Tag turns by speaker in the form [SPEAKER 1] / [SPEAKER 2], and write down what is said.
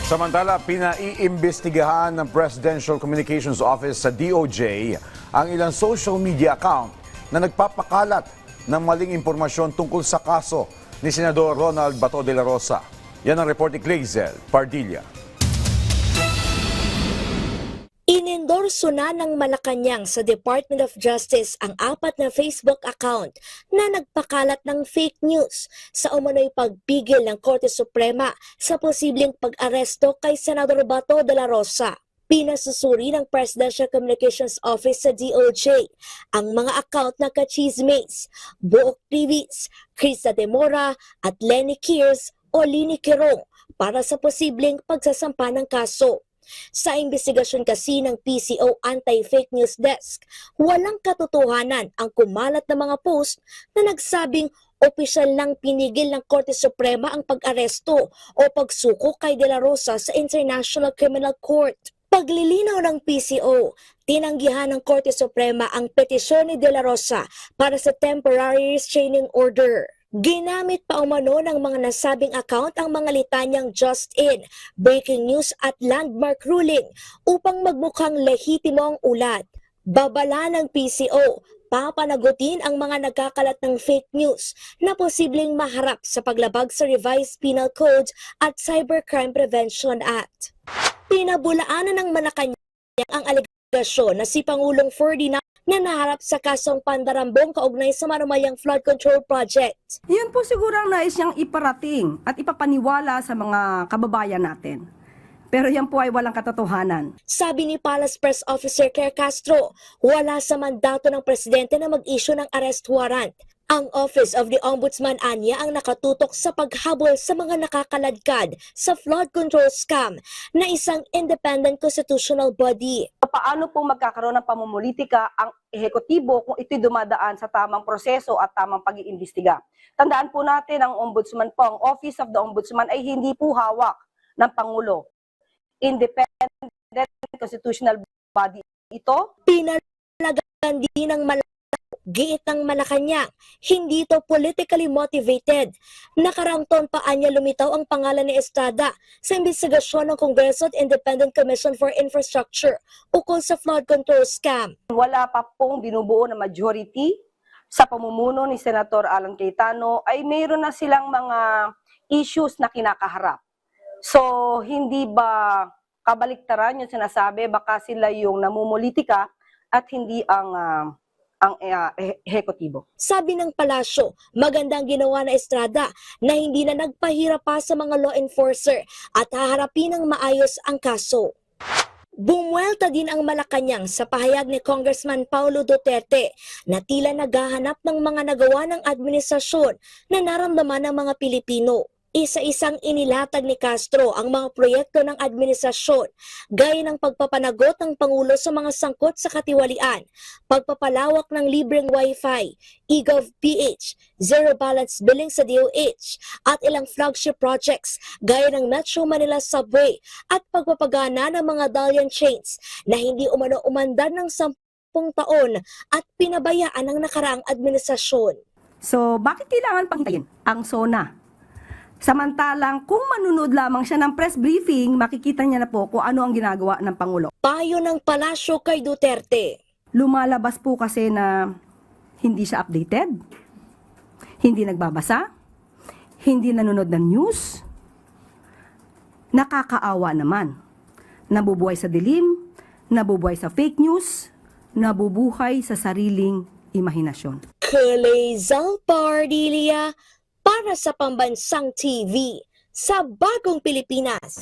[SPEAKER 1] Samantala, pinaiimbestigahan ng Presidential Communications Office sa DOJ ang ilang social media account na nagpapakalat ng maling impormasyon tungkol sa kaso ni Senador Ronald Bato de la Rosa. Yan ang report ni Clazel Pardilla.
[SPEAKER 2] Inendorso na ng Malacanang sa Department of Justice ang 4 na Facebook account na nagpakalat ng fake news sa umano'y pagpigil ng Korte Suprema sa posibleng pag-aresto kay Senador Bato de la Rosa. Pinasusuri ng Presidential Communications Office sa DOJ ang mga account na Kachismes, Buok Trivis, Krista De Mora at Lenny Kiers o Lini Quirong para sa posibleng pagsasampa ng kaso. Sa investigasyon kasi ng PCO Anti-Fake News Desk, walang katotohanan ang kumalat na mga post na nagsabing opisyal lang pinigil ng Korte Suprema ang pag-aresto o pagsuko kay De La Rosa sa International Criminal Court. Paglilinaw ng PCO, tinanggihan ng Korte Suprema ang petisyon ni De La Rosa para sa temporary restraining order. Ginamit pa umano ng mga nasabing account ang mga litanyang just in, breaking news at landmark ruling upang magmukhang lehitimo ang ulat. Babala ng PCO, papanagutin ang mga nagkakalat ng fake news na posibleng maharap sa paglabag sa Revised Penal Code at Cybercrime Prevention Act. Pinabulaanan ng Malacanang ang aligasyon na si Pangulong Ferdinand na naharap sa kasong pandarambong kaugnay sa manumayang flood control project.
[SPEAKER 3] Yun po siguro ang nais niyang iparating at ipapaniwala sa mga kababayan natin. Pero yan po ay walang katotohanan.
[SPEAKER 2] Sabi ni Palace Press Officer Claire Castro, wala sa mandato ng presidente na mag-issue ng arrest warrant. Ang Office of the Ombudsman anya ang nakatutok sa paghabol sa mga nakakaladkad sa flood control scam na isang independent constitutional body.
[SPEAKER 3] Paano po magkakaroon ng pamumulitika ang ehekutibo kung ito'y dumadaan sa tamang proseso at tamang pag-iimbestiga? Tandaan po natin ang Ombudsman po, ang Office of the Ombudsman ay hindi po hawak ng Pangulo. Independent constitutional body ito.
[SPEAKER 2] Pinalagan din ng giit ng Malacanang, hindi ito politically motivated. Nakaraang taon pa anya lumitaw ang pangalan ni Estrada sa investigasyon ng Kongreso at Independent Commission for Infrastructure ukol sa flood control scam.
[SPEAKER 3] Wala pa pong binubuo na majority sa pamumuno ni Senator Alan Cayetano ay mayroon na silang mga issues na kinakaharap. So, hindi ba kabaliktaran yung sinasabi, baka sila yung namumulitika at hindi ang ehekutibo.
[SPEAKER 2] Sabi ng palasyo, magandang ginawa na Estrada na hindi na nagpahirap pa sa mga law enforcer at haharapin ng maayos ang kaso. Bumuelta din ang Malacanang sa pahayag ni Congressman Paulo Duterte na tila naghahanap ng mga nagawa ng administrasyon na naramdaman ng mga Pilipino. Isa-isang inilatag ni Castro ang mga proyekto ng administrasyon, gaya ng pagpapanagot ng Pangulo sa mga sangkot sa katiwalian, pagpapalawak ng libreng Wi-Fi, eGov.ph, zero balance billing sa DOH, at ilang flagship projects gaya ng Metro Manila Subway at pagpapagana ng mga dalian chains na hindi umano-umandar ng 10 taon at pinabayaan ng nakaraang administrasyon.
[SPEAKER 3] So, bakit kailangan panghintayin ang SONA? Samantalang kung manunod lamang siya ng press briefing, makikita niya na po kung ano ang ginagawa ng Pangulo.
[SPEAKER 2] Payo ng palasyo kay Duterte.
[SPEAKER 3] Lumalabas po kasi na hindi siya updated, hindi nagbabasa, hindi nanonood ng news. Nakakaawa naman. Nabubuhay sa dilim, nabubuhay sa fake news, nabubuhay sa sariling imahinasyon.
[SPEAKER 2] Clazel Pardilla para sa Pambansang TV sa Bagong Pilipinas.